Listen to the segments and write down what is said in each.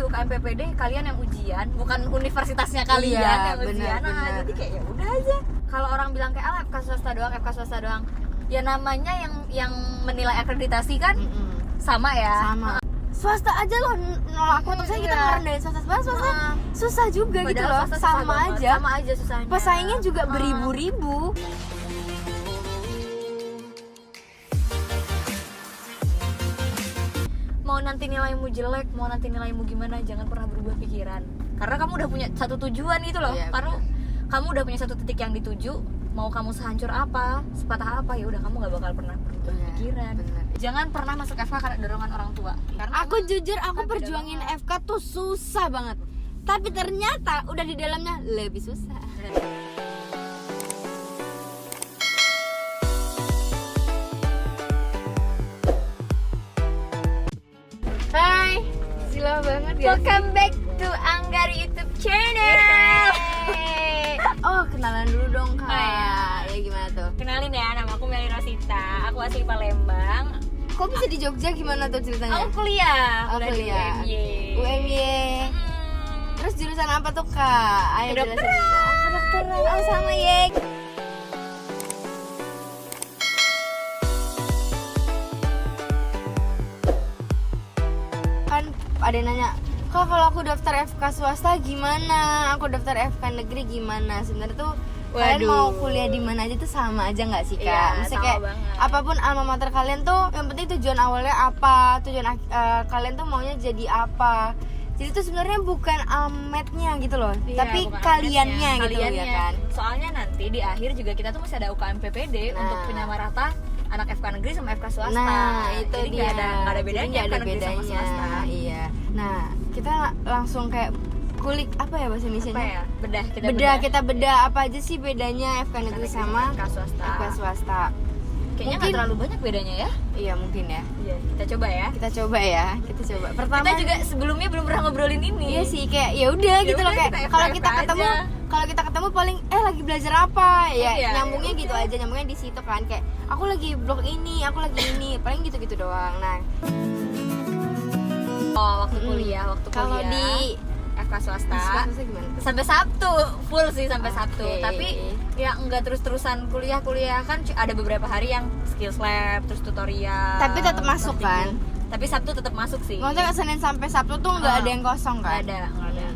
UKM PPD kalian yang ujian, bukan universitasnya kalian yang ujian. Nah, jadi kayak ya udah aja. Kalau orang bilang kayak FK swasta doang, ya namanya yang menilai akreditasi kan sama ya. Sama. Swasta aja loh nolak aku, terus kita ngerendahin swasta susah juga gitu loh, sama aja susahnya. Pesaingnya juga beribu-ribu. Mau nanti nilaimu jelek, mau nanti nilaimu gimana, jangan pernah berubah pikiran. Karena kamu udah punya satu tujuan itu loh. Iya, karena kamu udah punya satu titik yang dituju. Mau kamu sehancur apa, sepatah apa, ya udah kamu gak bakal pernah berubah pikiran. Bener. Jangan pernah masuk FK karena dorongan orang tua. Karena Aku jujur aku perjuangin FK tuh susah banget. Tapi ternyata udah di dalamnya lebih susah. Hai, gila banget ya. welcome back to Anggar YouTube channel. Oh, kenalan dulu dong Kak. Oh, iya. Ya gimana tuh? Kenalin ya, nama aku Meli Rosita. Aku asli Palembang. Kok bisa di Jogja, gimana tuh ceritanya? Aku kuliah. Oh, udah di kuliah. UMY. UMY. Terus jurusan apa tuh Kak? Ayo Kedokteran. jelasin. Kedokteran. Oh, sama Yek. Kan ada yang nanya, kok kalau aku daftar FK swasta gimana? Aku daftar FK negeri gimana? Sebenarnya tuh kalian Waduh. mau kuliah di mana aja tuh sama aja nggak sih Kak? Iya, Maksudnya sama kayak banget. apapun alma mater kalian tuh yang penting tujuan awalnya apa? Tujuan kalian tuh maunya jadi apa? Jadi tuh sebenarnya bukan almetnya gitu loh, Iya, tapi bukan kaliannya almetnya, gitu ya kan. Soalnya nanti di akhir juga kita tuh masih ada UKM PPD Nah. untuk penyamaratan anak FK negeri sama FK swasta. Nah, itu jadi dia. nggak ada Jadi bedanya nggak ada FK negeri sama bedanya. swasta. Iya. Nah, kita langsung kayak kulik apa ya bahasa Indonesianya? Apa ya? Kita Kita bedah apa aja sih bedanya FK negeri sama FK swasta. FK swasta. Kayaknya Mungkin- nggak terlalu banyak bedanya ya. Iya mungkin ya. Iya, kita coba ya. Kita coba ya. Kita coba. Pertama Kita juga sebelumnya belum pernah ngobrolin ini. iya sih kayak ya udah gitu loh, udah, kayak kita kalau FK kita ketemu aja. paling lagi belajar apa ya, Iya, nyambungnya ya gitu udah. aja, nyambungnya di situ kan, kayak aku lagi blog ini, aku lagi ini, paling gitu-gitu doang. Nah, waktu kuliah kalau di FK swasta swasta gimana? sampai Sabtu full sih sampai Sabtu. Oke. Tapi ya enggak terus-terusan kuliah kan ada beberapa hari yang skills lab terus tutorial. Tapi tetap masuk kan? Tapi Sabtu tetap masuk sih. Maksudnya Senin sampai Sabtu tuh nggak ada yang kosong Nggak kan? ada.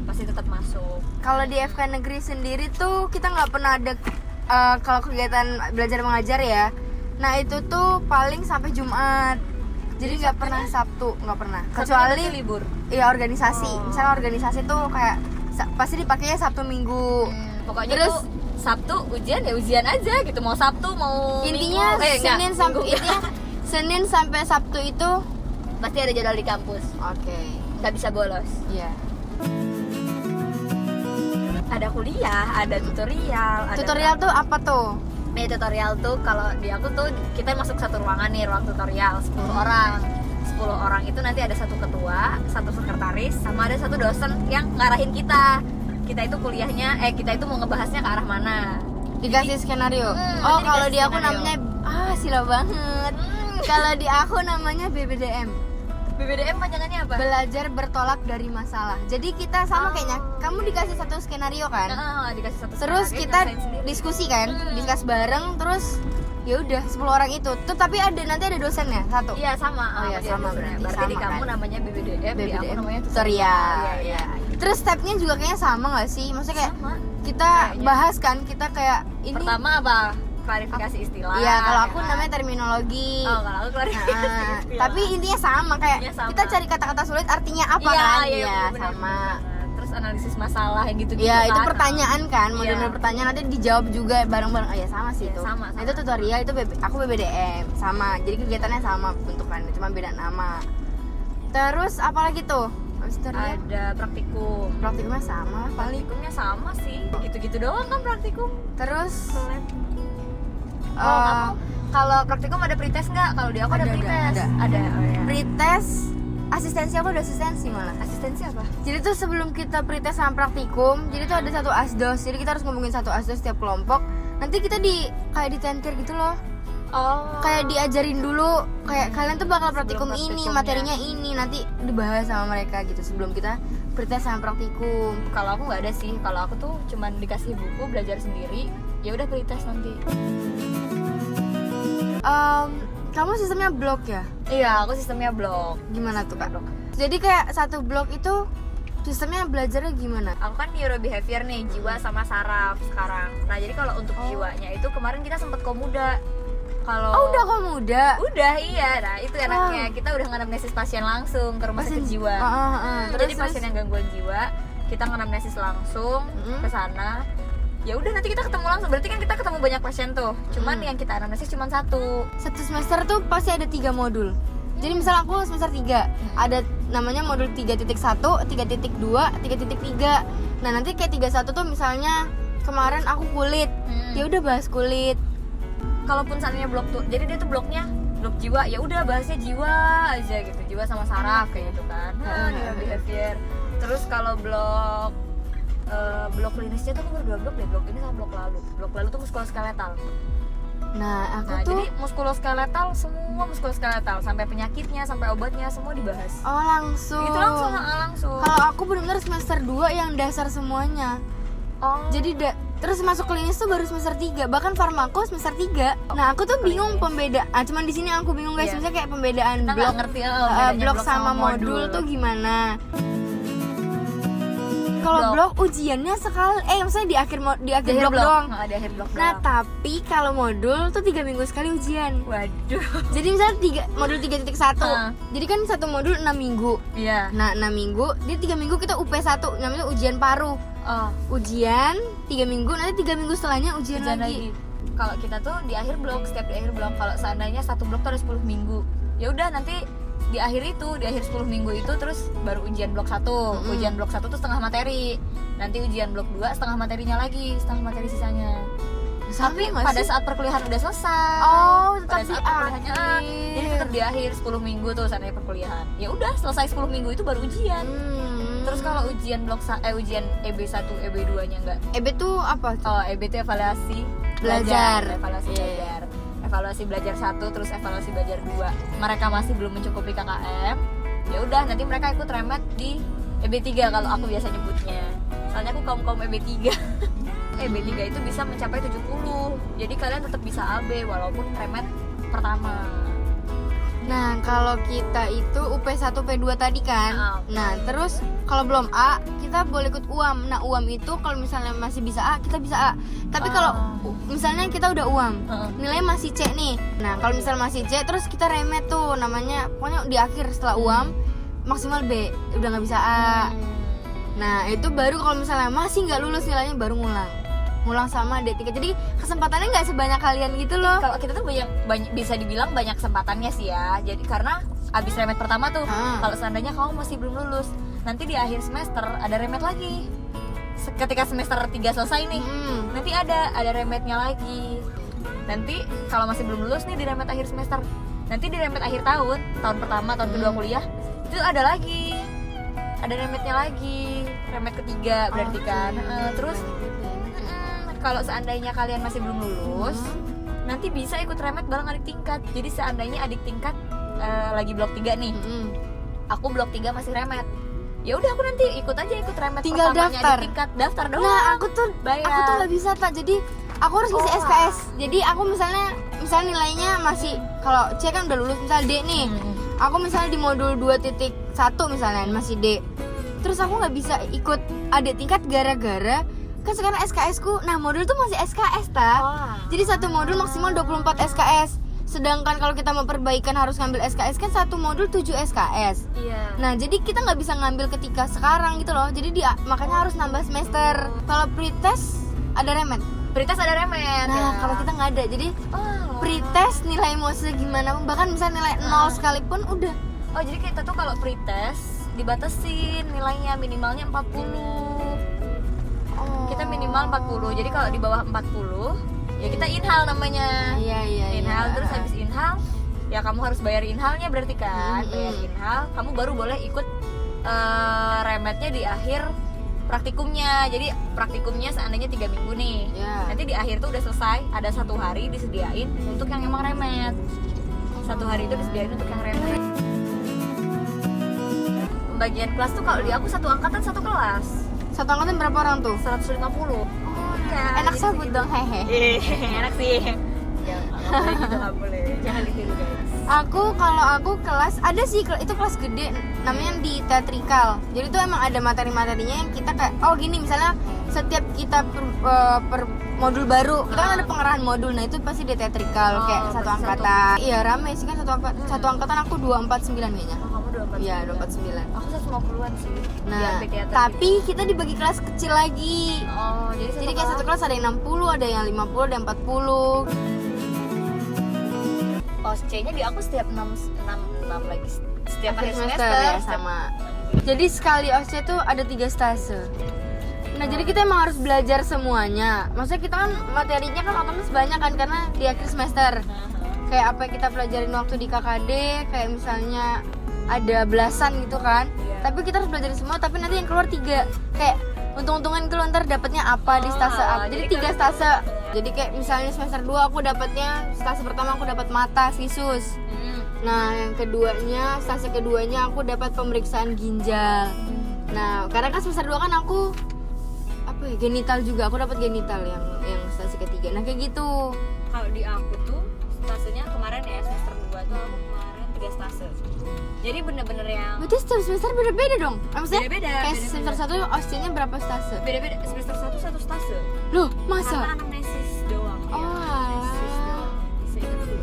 Pasti tetap masuk. Kalau di FK negeri sendiri tuh kita nggak pernah ada kalau kegiatan belajar mengajar ya. Nah itu tuh paling sampai Jumat. Jadi nggak pernah Sabtu, nggak pernah. Kecuali Sabtu libur. iya organisasi. Misalnya organisasi tuh kayak pasti dipakainya Sabtu Minggu. Pokoknya Terus tuh Sabtu ujian ya ujian aja gitu. Mau Sabtu mau intinya Minggu. Senin sampai Minggu. intinya Senin sampai Sabtu itu pasti ada jadwal di kampus. oke. Nggak bisa bolos. Iya. Ada kuliah, ada tutorial. Tutorial tuh apa tuh? Nih tutorial tuh kalau di aku tuh kita masuk satu ruangan nih, ruang tutorial 10 orang. 10 orang itu nanti ada satu ketua, satu sekretaris, sama ada satu dosen yang ngarahin kita. Kita itu kuliahnya, kita itu mau ngebahasnya ke arah mana. Dikasih skenario. jadi Oh, kalau dikasih di aku skenario. namanya sila banget. Kalau di aku namanya BBDM. BBDM panjangannya apa? Belajar bertolak dari masalah. Jadi kita sama kayaknya. Kamu dikasih satu skenario kan? Dikasih satu Terus skenario, kita ngerasain sendiri. diskusi kan? Diskus bareng terus ya udah 10 orang itu. Tuh tapi nanti ada dosennya satu. Iya sama. Oh, iya, sama berarti. Berarti di Sama, kamu kan? namanya BBDM, di aku namanya tutorial. Iya. Terus stepnya juga kayaknya sama nggak sih? Maksudnya kayak Sama. kita Kayaknya. bahas kan, kita kayak ini. Pertama apa? Klarifikasi istilah. Iya, kalau aku ya kan? namanya terminologi. Oh, kalau aku klarifikasi Nah, istilah. tapi intinya sama kayak Intinya sama. kita cari kata-kata sulit artinya apa Iya, kan? iya, Iya, bener, sama. bener. Terus analisis masalah yang gitu-gitu. Iya, itu kan. pertanyaan kan, model Iya. pertanyaan nanti dijawab juga bareng-bareng. Oh ya sama sih Iya, itu. sama. Nah, itu tutorial, itu aku BBDM sama. Jadi kegiatannya sama bentukannya, cuma beda nama. Terus apalagi tuh? Habis tutorial, Ada praktikum. praktikumnya sama lah paling. Praktikumnya sama sih. Gitu-gitu doang kan praktikum. Terus Lab. eh, Kamu kalau praktikum ada pretest nggak? Kalau di aku ada Ada, pretest. ada. Ada. Oh, ya. pretest, asistensi aku udah asistensi malah. Asistensi apa? Jadi tuh sebelum kita pretest sama praktikum, jadi tuh ada satu asdos. Jadi kita harus ngomongin satu asdos setiap kelompok. Nanti kita kayak ditentir gitu loh. Kayak diajarin dulu, kayak kalian tuh bakal praktikum Sebelum ini, praktikumnya. materinya ini, nanti dibahas sama mereka gitu sebelum kita pretest sama praktikum. Kalau aku nggak ada sih, kalau aku tuh cuman dikasih buku belajar sendiri, ya udah pretest nanti. Kamu sistemnya blok ya? Iya, aku sistemnya blok. Gimana tuh Kak? Jadi kayak satu blok itu sistemnya belajarnya gimana? Aku kan neurobehavior nih, jiwa sama saraf sekarang. Nah jadi kalau untuk jiwanya itu kemarin kita sempat komuda. Kalau Udah kok muda. Udah iya, nah itu enaknya kita udah nganamnesis pasien langsung ke rumah sakit jiwa. Jadi pasien yang gangguan jiwa kita nganamnesis langsung ke sana. Ya udah nanti kita ketemu langsung. Berarti kan kita ketemu banyak pasien tuh. Cuman yang kita anamnesis cuma satu. Satu semester tuh pasti ada 3 modul. Jadi misal aku semester 3 ada namanya modul 3.1, 3.2, 3.3. Nah nanti kayak 31 tuh misalnya kemarin aku kulit, ya udah bahas kulit. Kalaupun seandainya blok tuh, jadi dia tuh bloknya blok jiwa, ya udah bahasnya jiwa aja gitu, jiwa sama saraf kayak gitu kan. Neurobehavior. Terus kalau blok klinisnya tuh aku baru 2 blok deh, blok ini sama blok lalu. Blok lalu tuh muskuloskeletal. Nah aku Nah, tuh jadi muskuloskeletal, semua muskuloskeletal sampai penyakitnya, sampai obatnya semua dibahas. langsung. Itu langsung. Kalau aku benar-benar semester 2 yang dasar semuanya. Jadi terus masuk klinis tuh baru semester 3, bahkan farmako semester 3. Nah, aku tuh bingung cuman di sini aku bingung guys, misalnya kayak pembedaan Kita blok nggak ngerti bedanya blok sama modul tuh gimana. Kalau blok ujiannya sekali, maksudnya di akhir blok doang. Di akhir blok Nah, doang. tapi kalau modul tuh 3 minggu sekali ujian. Waduh. Jadi misalnya modul 3.1. Jadi kan satu modul 6 minggu. Iya. Nah, 6 minggu, dia 3 minggu kita UP1, namanya ujian paru. Ujian 3 minggu, nanti 3 minggu setelahnya ujian lagi. Kalau kita tuh di akhir blok, setiap di akhir blok, kalau seandainya satu blok tuh ada 10 minggu, ya udah nanti di akhir 10 minggu itu terus baru ujian blok 1. Ujian blok 1 tuh setengah materi. Nanti ujian blok 2 setengah materinya lagi, setengah materi sisanya. Tapi pada saat perkuliahan udah selesai. Tetap di perkuliahannya, akhir. jadi tetap di akhir 10 minggu tuh seandainya perkuliahan. Ya udah selesai 10 minggu itu baru ujian. Terus kalau ujian ujian EB1, EB2-nya enggak. EB tuh apa? EB itu evaluasi Belajar. Evaluasi belajar. Evaluasi belajar 1 terus evaluasi belajar 2. Mereka masih belum mencukupi KKM. Ya udah nanti mereka ikut remet di EB3 kalau aku biasa nyebutnya. Soalnya aku kaum EB3. EB3 itu bisa mencapai 70. Jadi kalian tetap bisa AB walaupun remet pertama. Nah, kalau kita itu UP1, P2 tadi kan. Nah, terus kalau belum A, kita boleh ikut UAM. Nah, UAM itu kalau misalnya masih bisa A, kita bisa A. Tapi kalau misalnya kita udah UAM, nilainya masih C nih. Nah, kalau misalnya masih C, terus kita remet tuh namanya, pokoknya di akhir setelah UAM maksimal B, udah nggak bisa A. Nah, itu baru kalau misalnya masih nggak lulus nilainya baru ngulang sama D3. Jadi kesempatannya nggak sebanyak kalian gitu loh. Kalau kita tuh banyak bisa dibilang banyak kesempatannya sih ya. Jadi karena abis remet pertama tuh, kalau seandainya kamu masih belum lulus, nanti di akhir semester ada remet lagi. Ketika semester 3 selesai nih, nanti ada remetnya lagi. Nanti kalau masih belum lulus nih di remet akhir semester, nanti di remet akhir tahun pertama, tahun kedua kuliah itu ada lagi. Ada remetnya lagi, remet ketiga berarti kan. Terus kalau seandainya kalian masih belum lulus, nanti bisa ikut remet bareng adik tingkat. Jadi seandainya adik tingkat lagi blok 3 nih, aku blok 3 masih remet, ya udah aku nanti ikut remet. Tinggal pertamanya daftar. adik tingkat, daftar doang. Nah, aku tuh bayar. nggak bisa tak. Jadi aku harus ngisi SKS. Jadi aku misalnya nilainya masih, kalau C kan udah lulus, misal D nih. Aku misalnya di modul 2.1 misalnya masih D. Terus aku nggak bisa ikut adik tingkat gara-gara kan sekarang SKS ku, nah modul tuh masih SKS tak. Jadi satu modul maksimal 24 SKS. Sedangkan kalau kita mau perbaikan harus ngambil SKS kan satu modul 7 SKS. Iya. Nah jadi kita nggak bisa ngambil ketika sekarang gitu loh. Jadi makanya harus nambah semester. Kalau pretest ada remet. Pretest ada remet. Nah kalau kita nggak ada, jadi pretest nilai mau segimana pun, bahkan misalnya nilai 0 sekalipun udah. Jadi kita tuh kalau pretest dibatasin nilainya minimalnya 40. Kita minimal 40. Jadi kalau di bawah 40 ya kita inhal namanya. Iya. Inhal, terus habis inhal ya kamu harus bayar inhalnya berarti kan. Bayar inhal, kamu baru boleh ikut remetnya di akhir praktikumnya. Jadi praktikumnya seandainya 3 minggu nih, nanti di akhir tuh udah selesai, ada 1 hari disediain untuk yang emang remet. 1 hari itu disediain untuk yang remet. Pembagian kelas tuh kalau di aku 1 angkatan 1 kelas. 1 angkatan berapa orang tuh? 150. Ya, Enak sabut dong, hehe. Enak sih. Ya, nggak boleh gitu, nggak boleh. Jangan ditiru guys. Kalau aku kelas ada sih, itu kelas gede namanya di teatrikal. Jadi tuh emang ada materi-materinya yang kita kayak gini, misalnya setiap kita per modul baru kita kan ada pengarahan modul, nah itu pasti di teatrikal kayak 1 angkatan. Iya rame sih kan, satu angkatan aku 249 kayaknya. Kamu 249. Iya 249. Aku 150-an sih. Nah, tapi kita dibagi kelas kecil lagi. Oh, jadi kayak satu kelas ada yang 60, ada yang 50, ada yang 40. OSC-nya di aku setiap 6 lagi setiap akhir semester semester ya sama. Jadi sekali OSC tuh ada 3 stase. Nah, jadi kita emang harus belajar semuanya. Maksudnya kita kan materinya kan otomatis banyak kan karena di akhir semester. Kayak apa yang kita pelajarin waktu di KKD, kayak misalnya ada belasan gitu kan. Tapi kita harus belajar semua, tapi nanti yang keluar 3. Kayak untung-untungan keluar ntar dapatnya apa di stase apa. Jadi 3 stase. Jadi kayak misalnya semester 2 aku dapatnya, stase pertama aku dapat mata, visus. Nah, yang keduanya, stase keduanya aku dapat pemeriksaan ginjal. Nah, karena kan semester 2 kan aku genital juga, aku dapat genital yang stase ketiga. Nah, kayak gitu. Kalau di aku tuh stasenya kemarin ya semester 2 tuh aku kemarin 3 stase. Jadi bener-bener yang Berarti setiap semester beda-beda dong? Maksudnya beda-beda, kayak beda-beda. semester 1 OSC-nya berapa stase? beda-beda. Semester 1 1 stase. Loh, Karena masa? anamnesis doang. Oh, anamnesis doang. Seingat dulu.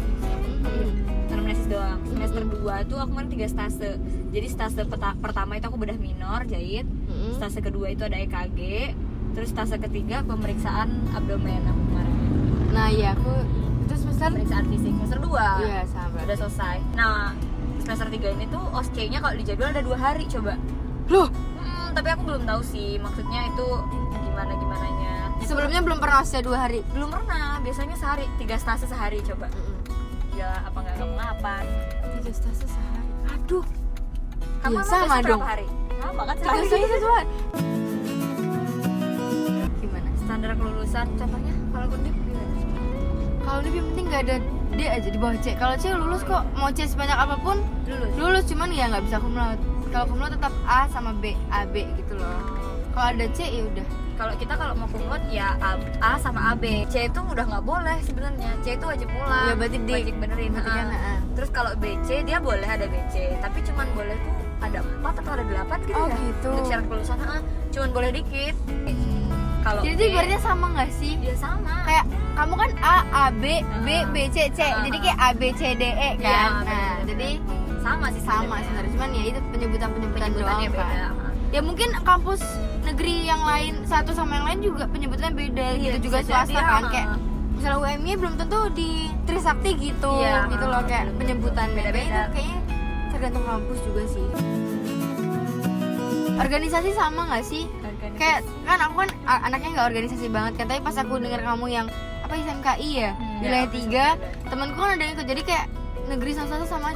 Anamnesis doang. Semester 2 tuh aku kemarin 3 stase. Jadi stase pertama itu aku bedah minor, jahit. Stase kedua itu ada EKG. Terus stase ketiga pemeriksaan abdomen aku kemarin. Nah, iya aku itu semester Pemeriksaan fisik semester 2. Iya, sama. Udah selesai. Nah, semester 3 ini tuh OSCE-nya kalau di jadwal ada 2 hari coba. Loh, Tapi aku belum tahu sih maksudnya itu gimananya. sebelumnya belum pernah OSCE 2 hari. Belum pernah, biasanya sehari, 3 stase sehari coba. Ya apa nggak ngapa-ngapain. 3 stase sehari. Aduh. Kamu Iya, emang sama biasa dong. berapa hari? Sama kan 3 sehari. stase satu hari. Gimana? Standar kelulusan contohnya kalau Undip gimana? Kalau ini yang penting nggak ada D aja di bawah C. Kalau C lulus kok, mau C sebanyak apapun lulus, cuman ya nggak bisa kumlaut. Kalau kumlaut tetap A sama B, A B gitu loh. Kalau ada C ya udah. Kalau kita kalau mau kumlot ya A sama AB. C itu udah nggak boleh sebenarnya. C itu wajib pulang. Ya berarti D. Wajib benerin. Berarti kan, Terus kalau BC dia boleh ada BC, tapi cuman boleh tuh ada 4 atau ada 8 gitu Oh, ya. gitu. Untuk syarat kelulusan cuman boleh dikit. Kalau Jadi B, itu ibaratnya sama nggak sih? dia sama. Kayak kamu kan A B B B C C. Jadi kayak A B C D E kan. Iya, Nah, bener-bener. jadi sama sih sama sebenarnya. Cuman ya itu penyebutannya doang penyebutannya beda. kan. Ya mungkin kampus negeri yang lain satu sama yang lain juga penyebutannya beda Iya, gitu juga bisa swasta jadi, kan kayak misalnya UMY belum tentu di Trisakti gitu Iya, gitu loh kayak belum penyebutan tentu. beda-beda Beda-beda. itu kayaknya tergantung kampus juga sih. Organisasi sama nggak sih? Kayak kan aku kan anaknya nggak organisasi banget kan, tapi pas aku dengar kamu yang apa SMKI ya wilayah 3 temanku kan ada yang ikut, jadi kayak negeri sama sama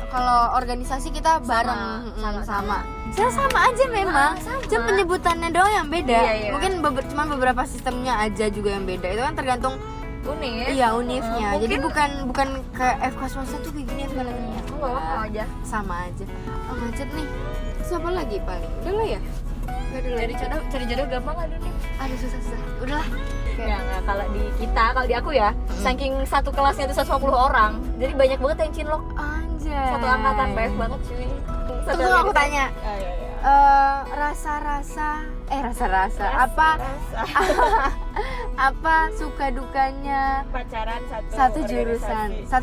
kalau organisasi kita bareng sama. Saya sama aja memang, sama. cuma penyebutannya doang yang beda. Iya, iya. Mungkin cuma beberapa sistemnya aja juga yang beda. Itu kan tergantung Univ. iya univnya. Mungkin- Jadi bukan ke FK swasta tuh kayak gini FK negeri. Oh, aja. Sama aja. Oh, macet nih. Terus apa lagi paling? Udah lah ya. Gak ada lagi. Cari jodoh gampang ada nih. Aduh susah. Udahlah. Nggak, kalau di kita, kalau di aku ya, saking satu kelasnya itu 150 orang, jadi banyak banget yang cinlok. Anjay. Satu angkatan banyak banget cuy. Tunggu aku tanya. Iya. Rasa-rasa apa apa suka dukanya Pacaran satu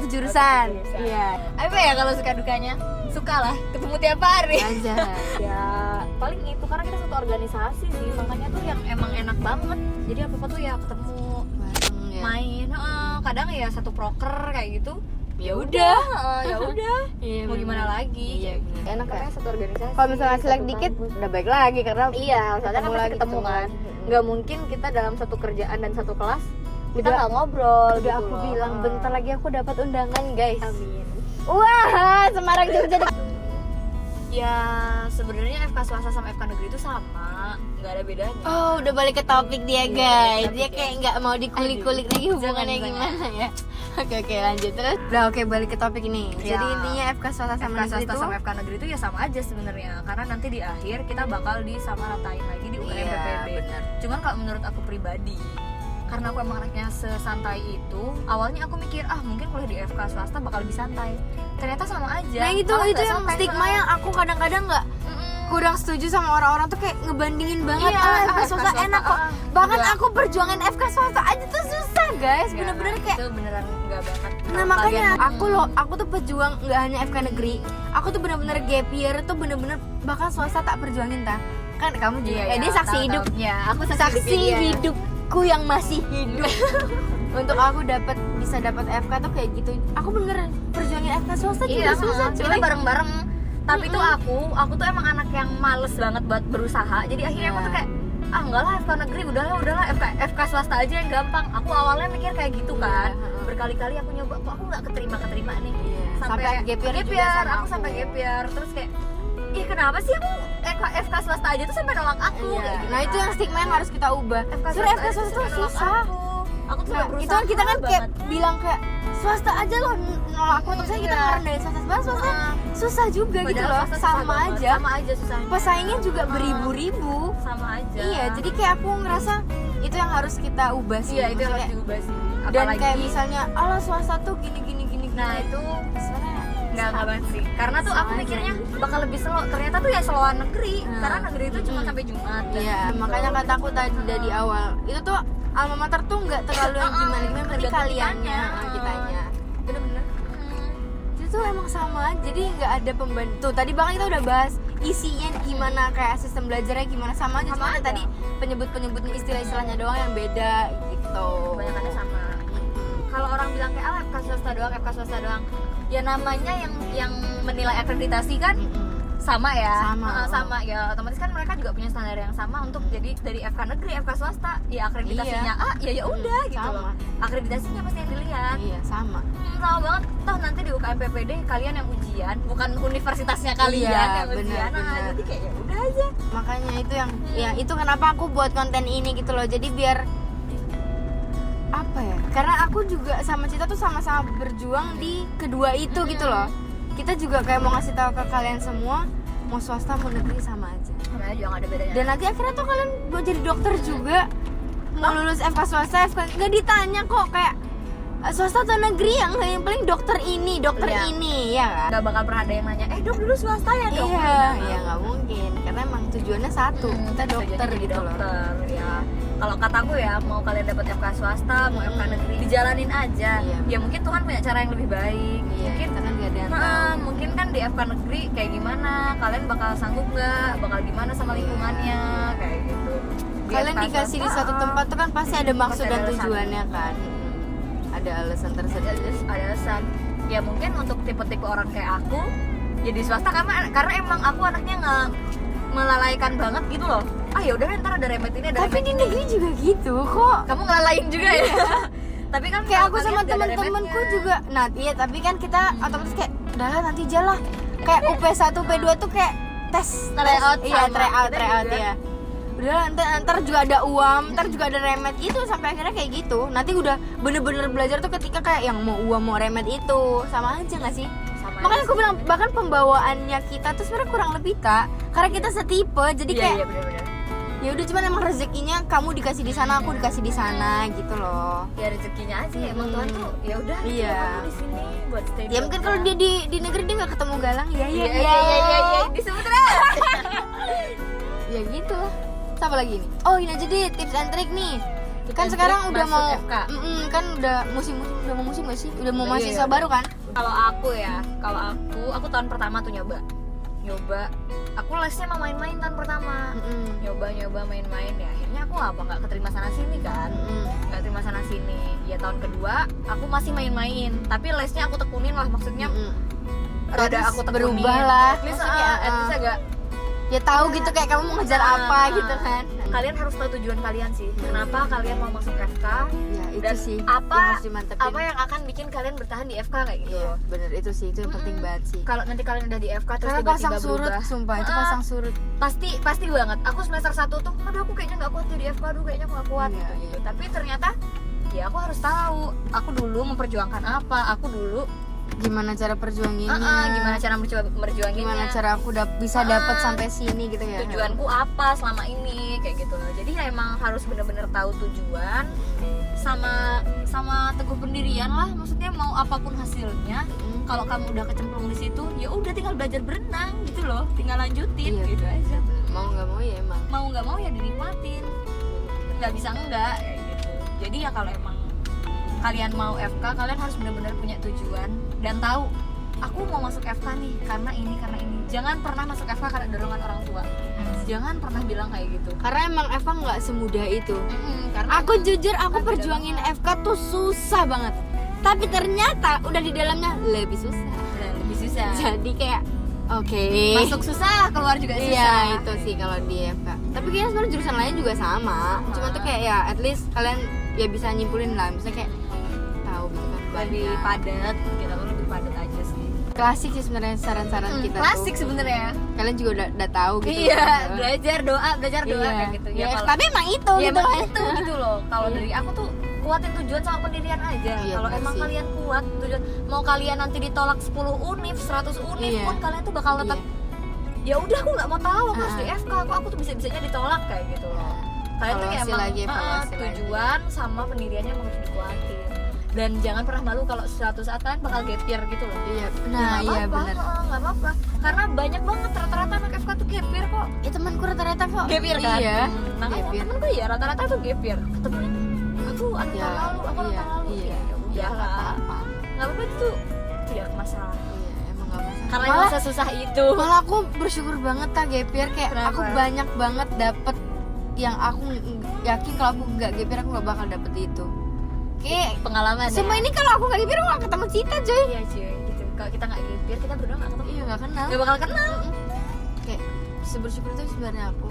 jurusan. Iya. Apa ya kalau suka dukanya? Suka lah, ketemu tiap hari. Anjay. Ya paling itu karena kita satu organisasi sih, makanya tuh yang emang enak banget. Jadi apa tuh ya ketemu, Bareng ya. main. Kadang ya satu proker kayak gitu. Ya udah. Iya, Mau gimana lagi? Iya, bener. Enak kan? Karena satu organisasi. Kalau misalnya selek satu dikit kampus. udah baik lagi karena Iya, soalnya kan pasti ketemu ketemu. kan. Nggak mungkin kita dalam satu kerjaan dan satu kelas kita Udah- nggak ngobrol. udah gitu aku loh. bilang bentar lagi aku dapat undangan guys. Amin. Wah, Semarang Jogja. Ya sebenarnya FK swasta sama FK negeri itu sama, nggak ada bedanya. Oh, udah balik ke topik dia, guys. Dia kayak nggak mau dikulik-kulik lagi hubungannya Jangan. gimana ya. Oke, lanjut terus. Udah, oke, balik ke topik ini. Ya. Jadi intinya FK swasta sama FK negeri swasta itu sama FK negeri itu ya sama aja sebenarnya, karena nanti di akhir kita bakal disamaratain lagi di UKM PPD. benar. Cuman kalau menurut aku pribadi, karena aku emang anaknya sesantai itu, awalnya aku mikir mungkin kuliah di FK swasta bakal lebih santai. Ternyata sama aja. Nah, itu Malah nggak yang santai, stigma Kak. yang aku kadang-kadang nggak kurang setuju sama orang-orang tuh kayak ngebandingin banget. Iya, FK swasta enak kok. Bahkan Enggak. aku perjuangan FK swasta aja tuh susah, guys. Bener-bener kayak itu beneran nggak banget. Nah, makanya aku tuh pejuang nggak hanya FK negeri. Aku tuh bener-bener gap year tuh bener-bener bahkan swasta tak perjuangin ta. Kan kamu juga. Dia saksi hidup. Ya, aku Saksi hidupku yang masih hidup. Untuk aku bisa dapat FK tuh kayak gitu. Aku bener perjuangin FK swasta juga susah, kita coy. bareng-bareng. Tapi tuh aku tuh emang anak yang males banget buat berusaha. Jadi akhirnya aku tuh kayak enggak lah FK negeri, udahlah FK swasta aja yang gampang. Aku awalnya mikir kayak gitu kan. Berkali-kali aku nyoba, kok aku nggak keterima nih. Sampai gap year juga sama aku sampai gap year. Terus kayak kenapa sih aku FK swasta aja tuh sampai nolak aku kayak gitu Nah, itu yang stigma yang harus kita ubah. Soalnya FK swasta tuh susah. Aku tuh Nah, itu kan kita kan kayak bilang kayak swasta aja loh nolak aku, terus kita ngerendahin swasta susah juga gitu Padahal loh, swasta susah sama banget, aja sama aja susahnya. pesaingnya juga beribu-ribu. Sama aja. Iya, jadi kayak aku ngerasa itu yang harus kita ubah sih. Iya, itu yang harus Maksudnya, diubah sih. dan Apalagi, kayak misalnya ala swasta tuh gini. nah itu sebenarnya nggak banget sih, karena tuh Sama aku aja. mikirnya bakal lebih slow, ternyata tuh ya slowan negeri. Karena negeri itu cuma sampai Jumat dan Iya, makanya kataku tadi dari awal itu tuh alma mater tuh nggak terlalu yang gimana, yang penting tergantung kaliannya, kitanya. bener-bener. Itu tuh emang sama, jadi nggak ada pembantu. Tadi bahkan kita udah bahas isinya gimana, kayak sistem belajarnya gimana, sama aja. Cuma Sama aja. tadi penyebutnya istilah-istilahnya doang yang beda gitu. Kebanyakannya sama. Kalau orang bilang kayak FK swasta doang, ya namanya yang menilai akreditasi kan sama ya. Sama ya, otomatis kan mereka juga punya standar yang sama untuk jadi dari FK negeri, FK swasta, ya akreditasinya ya udah gitu loh. Akreditasinya pasti yang dilihat. Iya, sama. Sama banget, toh nanti di UKM PPD kalian yang ujian, bukan universitasnya kalian yang ujian. bener. Jadi kayak ya udah aja. Makanya itu yang ya itu kenapa aku buat konten ini gitu loh. Jadi biar apa ya? Karena aku juga sama Cita tuh sama-sama berjuang di kedua itu gitu loh. Kita juga kayak mau ngasih tahu ke kalian semua, mau swasta mau negeri sama aja. Sama aja nggak ada bedanya. Dan nanti akhirnya tuh kalian mau jadi dokter juga, mau lulus FK swasta, nggak ditanya kok kayak swasta atau negeri, yang paling dokter ini Iya. ya kan? Nggak bakal pernah ada yang nanya, dok dulu swasta ya dok? Iya nggak mungkin, karena emang tujuannya satu, kita dokter jadi gitu loh. dokter ya. Kalau kataku ya, mau kalian dapat FK swasta, mau FK negeri, dijalanin aja. Iya. Ya mungkin Tuhan punya cara yang lebih baik. Iya, Mungkin kita kan nggak ada yang tahu. mungkin kan di FK negeri kayak gimana, kalian bakal sanggup nggak, bakal gimana sama lingkungannya kayak gitu. Di Kalian FK dikasih di swasta, suatu tempat tuh kan pasti ada maksud Pasti ada dan alasan. tujuannya kan. Ada alasan tersendiri. ada alasan. Ya mungkin untuk tipe-tipe orang kayak aku ya di swasta, karena emang aku anaknya nggak melalaikan banget gitu loh. Ya udah ntar ada remet ini, ada Tapi remet di ini. negeri juga gitu kok. Kamu ngelalain juga ya. Tapi kan Kayak kalau aku sama kalian nggak ada teman-temanku remetnya. juga. Nah, iya tapi kan kita otomatis kayak udahlah nanti jalan. Kayak UP1, UP2 tuh kayak tes Tryout iya, sama. tryout Kita juga. ya. Udah ntar juga ada UAM, ntar juga ada remet gitu, sampai akhirnya kayak gitu. Nanti udah bener-bener belajar tuh ketika kayak yang mau UAM mau remet itu sama aja nggak sih? Sama Makanya aja aku bilang bahkan pembawaannya kita tuh sebenarnya kurang lebih tak, karena kita setipe, jadi sih. kayak Iya benar-benar. ya udah cuman emang rezekinya kamu dikasih di sana, aku dikasih di sana gitu loh. Ya rezekinya aja ya, emang Tuhan tuh ya udah gitu, Iya. kamu di sini buat stay. Ya mungkin kalau dia di negeri dia nggak ketemu Galang, ya iya disebut lah. ya gitu lah. Siapa lagi nih? Oh ini aja deh tips and trick nih. Tips Kan and sekarang trick udah masuk mau FK. kan udah musim gak sih? Udah mau Iya, mahasiswa iya. baru kan? Kalau aku ya, aku tahun pertama tuh nyoba. Aku lesnya mau main-main tahun pertama. Nyoba main-main ya. Akhirnya aku nggak keterima sana sini kan. Nggak terima sana sini. Ya tahun kedua aku masih main-main, tapi lesnya aku tekunin lah, maksudnya rada Terus aku tekunin. berubah lah. At least, Maksudnya, at least agak ya tahu gitu kayak kamu mau ngejar apa gitu kan. Kalian harus tahu tujuan kalian sih. Kenapa kalian mau masuk FK? Ya itu Dan sih apa yang harus dimantepin. apa yang akan bikin kalian bertahan di FK kayak gitu. Iya bener, itu sih itu yang penting banget sih. Kalau nanti kalian udah di FK terus Karena tiba-tiba pasang surut, berubah, sumpah itu pasang surut. pasti banget. Aku semester 1 tuh, aduh aku kayaknya nggak kuat di FK, aduh kayaknya aku nggak kuat Iya, gitu. Tapi ternyata ya aku harus tahu, aku dulu memperjuangkan apa, aku dulu Gimana cara perjuanginnya? gimana cara merjuanginnya, Gimana cara aku bisa dapat sampai sini gitu ya. tujuanku apa selama ini kayak gitu loh. Jadi ya emang harus benar-benar tahu tujuan sama teguh pendirian lah. Maksudnya mau apapun hasilnya, kalau kamu udah kecemplung di situ, ya udah tinggal belajar berenang gitu loh, tinggal lanjutin Iya, gitu aja. Mau nggak mau ya emang. Mau nggak mau ya dinikmatin, nggak bisa enggak kayak gitu. Jadi ya kalau emang kalian mau FK, kalian harus benar-benar punya tujuan dan tahu aku mau masuk FK nih karena ini. Jangan pernah masuk FK karena dorongan orang tua. Jangan pernah bilang kayak gitu. Karena emang FK nggak semudah itu. Karena Aku jujur aku perjuangin FK tuh susah banget. Tapi ternyata udah di dalamnya lebih susah. lebih susah. Jadi kayak oke. Masuk susah, keluar juga susah. Iya itu sih kalau di FK. Tapi kayaknya sebenarnya jurusan lain juga sama. Cuma tuh kayak ya at least kalian ya bisa nyimpulin lah. Misalnya kayak tahu gitu kan. Lebih banyak. padat, kita tuh lebih padat aja sih. Klasik sih sebenarnya saran-saran kita Klasik tuh. sebenarnya. Kalian juga udah tahu gitu. Iya, belajar doa Iya. kayak gitu. Ya, kalau- tapi emang itu ya gitu emang kan. itu gitu loh. Kalau Iya. dari aku tuh kuatin tujuan sama pendirian aja. Iya, Kalau bener emang sih. kalian kuat tujuan, mau kalian nanti ditolak 10 univ, 100 univ Iya. pun kalian tuh bakal tetap ya udah aku nggak mau tahu, aku harus di FK, aku tuh bisa-bisanya ditolak kayak gitu loh. Kalian tuh kayak Evaluasi emang lagi, evaluasi lagi. tujuan sama pendiriannya emang harus dikuatin. Dan jangan pernah malu kalau suatu saat kalian bakal gap year gitu loh. Iya. Ya, Nah, nggak iya apa-apa, benar. nggak apa-apa. Karena banyak banget rata-rata anak FK tuh gap year kok. Ya temanku rata-rata kok. Gap year kan? Iya. Makanya Gap year. temen-temen gue ya rata-rata tuh gap year. Ketemunya, aku anak Ya, tahun lalu, aku anak iya, tahun lalu. iya. Ya udah Ya, nggak lah. apa-apa. Nggak apa-apa itu tidak masalah. Iya, emang gak masalah. Karena Malah- masa susah itu. Malah aku bersyukur banget Kak gap year, kayak Kenapa? aku banyak banget dapet yang aku yakin kalau aku nggak gap year aku nggak bakal dapet itu. Kayak Pengalaman semua ya. ini kalau aku nggak gap year aku nggak ketemu Cita coy. Iya cuy, gitu. Kalau kita nggak gap year, kita berdua nggak ketemu. Iya nggak kenal. Nggak bakal kenal. Kayak sebersyukur itu sebenarnya aku.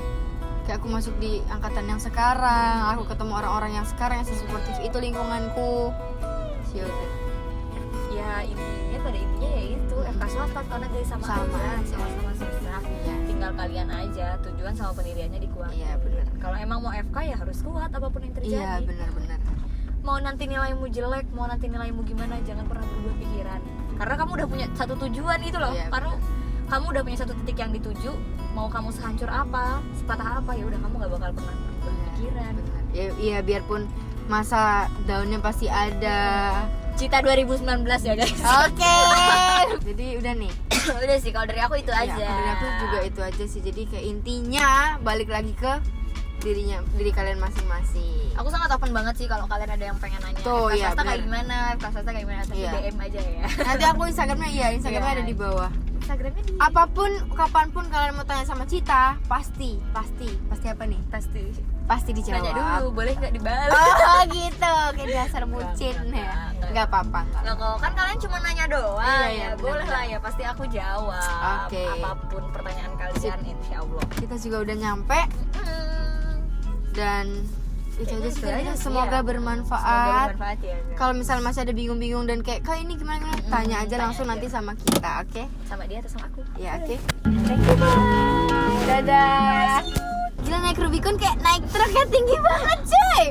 Kayak aku masuk di angkatan yang sekarang, aku ketemu orang-orang yang sekarang yang sesuportif itu lingkunganku. Yaudah. Ya intinya pada intinya ya itu FK swasta karena jadi sama Sama aja, aja. sama-sama susah. Iya. Tinggal kalian aja tujuan sama pendiriannya dikuatin. Iya benar. Kalau emang mau FK ya harus kuat apapun yang terjadi. Iya benar-benar. Mau nanti nilaimu jelek, mau nanti nilaimu gimana, jangan pernah berubah pikiran. Karena kamu udah punya satu tujuan itu loh. Iya, Karena kamu udah punya satu titik yang dituju. Mau kamu sehancur apa, sepatah apa, ya udah kamu nggak bakal pernah berubah pikiran. Benar. Ya, iya biarpun masa daunnya pasti ada. Cita 2019 ya guys. Oke. Jadi udah nih. Udah sih kalau dari aku itu Ya, aja. dari aku juga itu aja sih. Jadi kayak intinya balik lagi ke diri kalian masing-masing. Aku sangat open banget sih kalau kalian ada yang pengen nanya. Tuh, FK iya, swasta kayak bener. gimana, FK swasta kayak gimana, tapi Iya. DM aja ya. Nanti aku Instagramnya Iya. ada di bawah. Instagramnya di Apapun kapanpun kalian mau tanya sama Cita, pasti apa nih? Pasti dijawab. Tanya dulu, boleh nggak dibalas? Oh gitu, kayak dasar bucin Enggak, ya. enggak. Nggak apa-apa. Nah, kalau kan kalian cuma nanya doang, Iya, ya benar, boleh benar. lah ya, pasti aku jawab. Oke. Apapun pertanyaan kalian, insya Allah. Kita juga udah nyampe dan itu Kayaknya aja sih. itu aja sih, Semoga ya. bermanfaat. Semoga bermanfaat ya. Kalau misalnya masih ada bingung-bingung dan kayak kak ini gimana, tanya aja tanya langsung aja. nanti sama kita, oke? Sama dia atau sama aku? Ya oke. Thank you, bye. Dadah. Gila naik Rubicon kayak naik truk yang tinggi banget cuy.